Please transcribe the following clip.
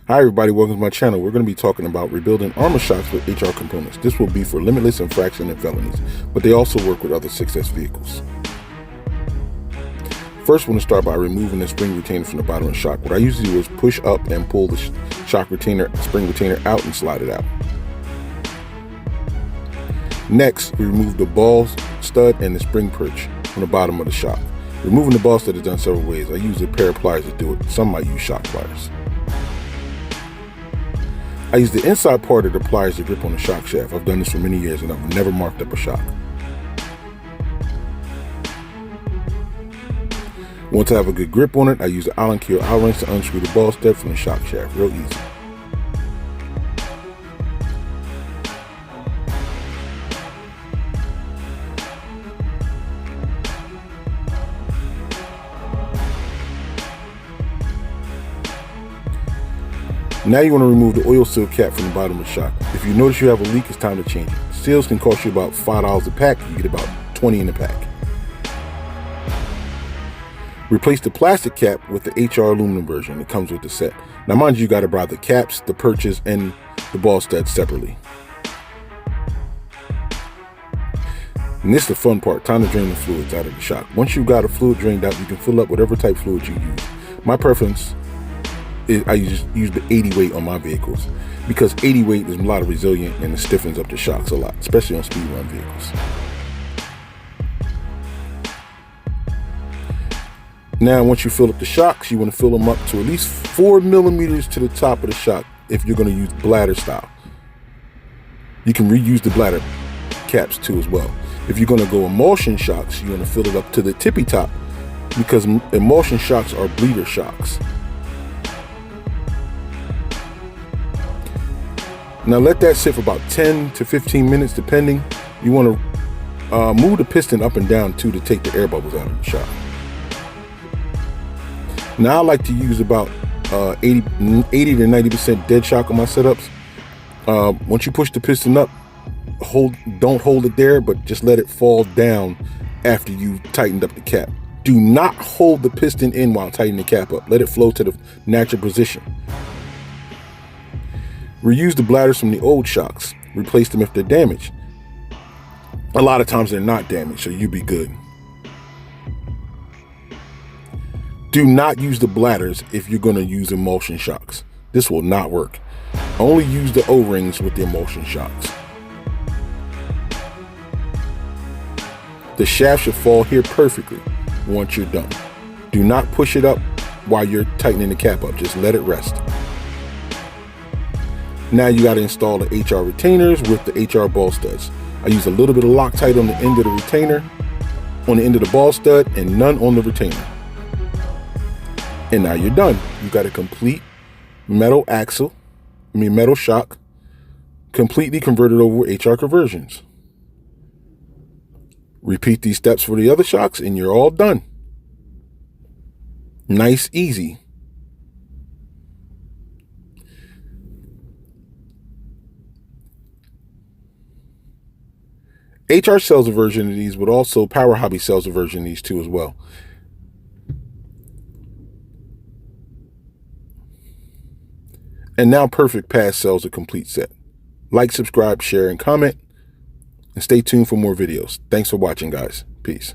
Hi everybody, welcome to my channel. We're going to be talking about rebuilding Arrma shocks with HR components. This will be for limitless, infraction, and felonies, but they also work with other 6S vehicles. First, we're going to start by removing the spring retainer from the bottom of the shock. What I usually do is push up and pull the shock retainer, spring retainer out and slide it out. Next, we remove the ball stud and the spring perch from the bottom of the shock. Removing the ball stud is done several ways. I use a pair of pliers to do it. Some might use shock pliers. I use the inside part of the pliers to grip on the shock shaft. I've done this for many years and I've never marked up a shock. Once I have a good grip on it, I use the Allen key or Allen wrench to unscrew the ball stud from the shock shaft. Real easy. Now you want to remove the oil seal cap from the bottom of the shock. If you notice you have a leak, it's time to change it. Seals can cost you about $5 a pack. You get about 20 in a pack. Replace the plastic cap with the HR aluminum version. It comes with the set. Now mind you, got to buy the caps, the perches, and the ball studs separately. And this is the fun part, time to drain the fluids out of the shock. Once you've got a fluid drained out, you can fill up whatever type fluid you use. My preference is I use the 80 weight on my vehicles because 80 weight is a lot of resilient and it stiffens up the shocks a lot, especially on speed run vehicles. Now, once you fill up the shocks, you want to fill them up to at least 4 millimeters to the top of the shock if you're going to use bladder style. You can reuse the bladder caps too as well. If you're going to go emulsion shocks, you want to fill it up to the tippy top because emulsion shocks are bleeder shocks. Now let that sit for about 10 to 15 minutes depending. You want to move the piston up and down too to take the air bubbles out of the shock. Now I like to use about 80 to 90% dead shock on my setups. Once you push the piston up, don't hold it there, but just let it fall down after you've tightened up the cap. Do not hold the piston in while tightening the cap up. Let it flow to the natural position. Reuse the bladders from the old shocks. Replace them if they're damaged. A lot of times they're not damaged, so you'll be good. Do not use the bladders if you're going to use emulsion shocks. This will not work. Only use the O-rings with the emulsion shocks. The shaft should fall here perfectly once you're done. Do not push it up while you're tightening the cap up. Just let it rest. Now you got to install the HR retainers with the HR ball studs. I use a little bit of Loctite on the end of the retainer, on the end of the ball stud, and none on the retainer. And now you're done. You got a complete metal metal shock, completely converted over HR conversions. Repeat these steps for the other shocks and you're all done. Nice, easy. HR sells a version of these, but also Power Hobby sells a version of these too as well. And now Perfect Pass sells a complete set. Like, subscribe, share, and comment. And stay tuned for more videos. Thanks for watching, guys. Peace.